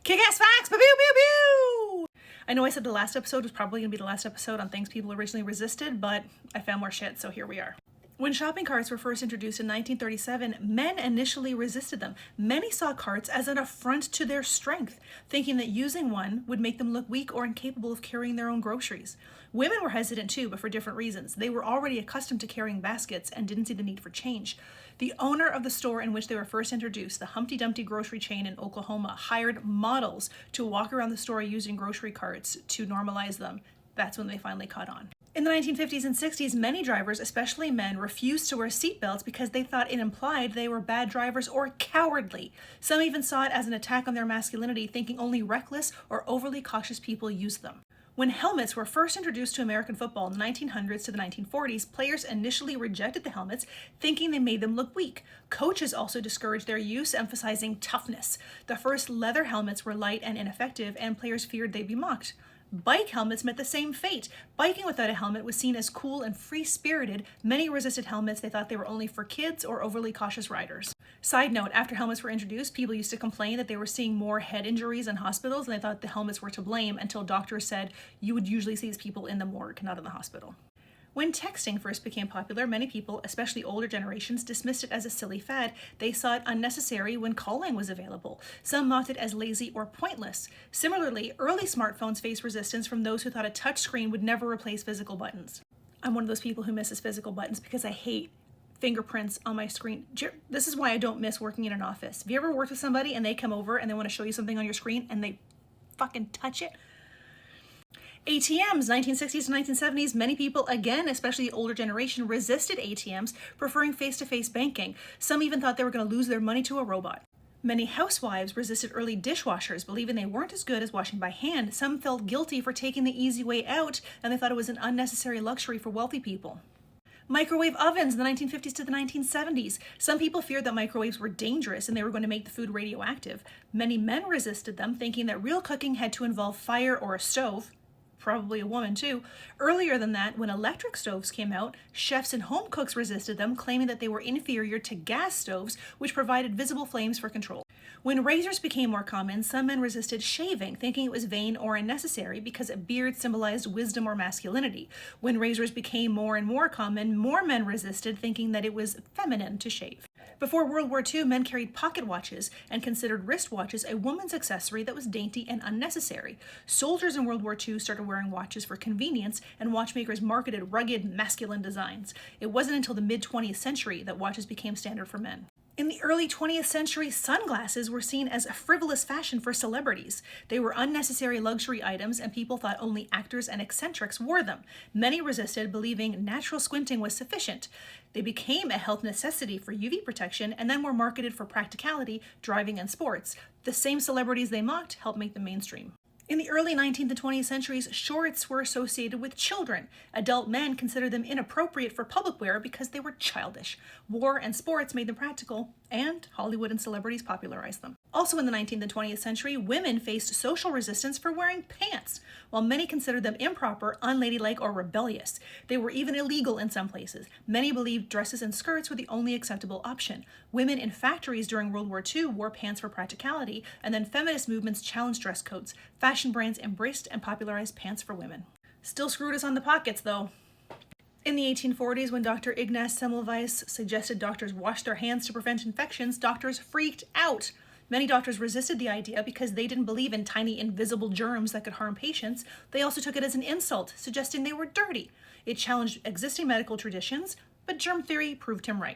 Kick-ass facts! Pew, pew, pew, pew! I know I said the last episode was probably going to be the last episode on things people originally resisted, but I found more shit, so here we are. When shopping carts were first introduced in 1937, men initially resisted them. Many saw carts as an affront to their strength, thinking that using one would make them look weak or incapable of carrying their own groceries. Women were hesitant too, but for different reasons. They were already accustomed to carrying baskets and didn't see the need for change. The owner of the store in which they were first introduced, the Humpty Dumpty grocery chain in Oklahoma, hired models to walk around the store using grocery carts to normalize them. That's when they finally caught on. In the 1950s and 60s, many drivers, especially men, refused to wear seatbelts because they thought it implied they were bad drivers or cowardly. Some even saw it as an attack on their masculinity, thinking only reckless or overly cautious people used them. When helmets were first introduced to American football in the 1900s to the 1940s, players initially rejected the helmets, thinking they made them look weak. Coaches also discouraged their use, emphasizing toughness. The first leather helmets were light and ineffective, and players feared they'd be mocked. Bike helmets met the same fate. Biking without a helmet was seen as cool and free-spirited. Many resisted helmets. They thought they were only for kids or overly cautious riders. Side note, after helmets were introduced, people used to complain that they were seeing more head injuries in hospitals, and they thought the helmets were to blame until doctors said you would usually see these people in the morgue, not in the hospital. When texting first became popular, many people, especially older generations, dismissed it as a silly fad. They saw it unnecessary when calling was available. Some mocked it as lazy or pointless. Similarly, early smartphones faced resistance from those who thought a touch screen would never replace physical buttons. I'm one of those people who misses physical buttons because I hate fingerprints on my screen. This is why I don't miss working in an office. Have you ever worked with somebody and they come over and they want to show you something on your screen and they fucking touch it? ATMs, 1960s to 1970s, many people, again, especially the older generation, resisted ATMs, preferring face-to-face banking. Some even thought they were going to lose their money to a robot. Many housewives resisted early dishwashers, believing they weren't as good as washing by hand. Some felt guilty for taking the easy way out, and they thought it was an unnecessary luxury for wealthy people. Microwave ovens in the 1950s to the 1970s. Some people feared that microwaves were dangerous and they were going to make the food radioactive. Many men resisted them, thinking that real cooking had to involve fire or a stove. Probably a woman too. Earlier than that, when electric stoves came out, chefs and home cooks resisted them, claiming that they were inferior to gas stoves, which provided visible flames for control. When razors became more common, some men resisted shaving, thinking it was vain or unnecessary because a beard symbolized wisdom or masculinity. When razors became more and more common, more men resisted, thinking that it was feminine to shave. Before World War II, men carried pocket watches and considered wristwatches a woman's accessory that was dainty and unnecessary. Soldiers in World War II started wearing watches for convenience, and watchmakers marketed rugged, masculine designs. It wasn't until the mid-20th century that watches became standard for men. In the early 20th century, sunglasses were seen as a frivolous fashion for celebrities. They were unnecessary luxury items, and people thought only actors and eccentrics wore them. Many resisted, believing natural squinting was sufficient. They became a health necessity for UV protection, and then were marketed for practicality, driving, and sports. The same celebrities they mocked helped make them mainstream. In the early 19th and 20th centuries, shorts were associated with children. Adult men considered them inappropriate for public wear because they were childish. War and sports made them practical, and Hollywood and celebrities popularized them. Also in the 19th and 20th century, women faced social resistance for wearing pants, while many considered them improper, unladylike, or rebellious. They were even illegal in some places. Many believed dresses and skirts were the only acceptable option. Women in factories during World War II wore pants for practicality, and then feminist movements challenged dress codes. Fashion brands embraced and popularized pants for women. Still screwed us on the pockets, though. In the 1840s, when Dr. Ignaz Semmelweis suggested doctors wash their hands to prevent infections, doctors freaked out. Many doctors resisted the idea because they didn't believe in tiny invisible germs that could harm patients. They also took it as an insult, suggesting they were dirty. It challenged existing medical traditions, but germ theory proved him right.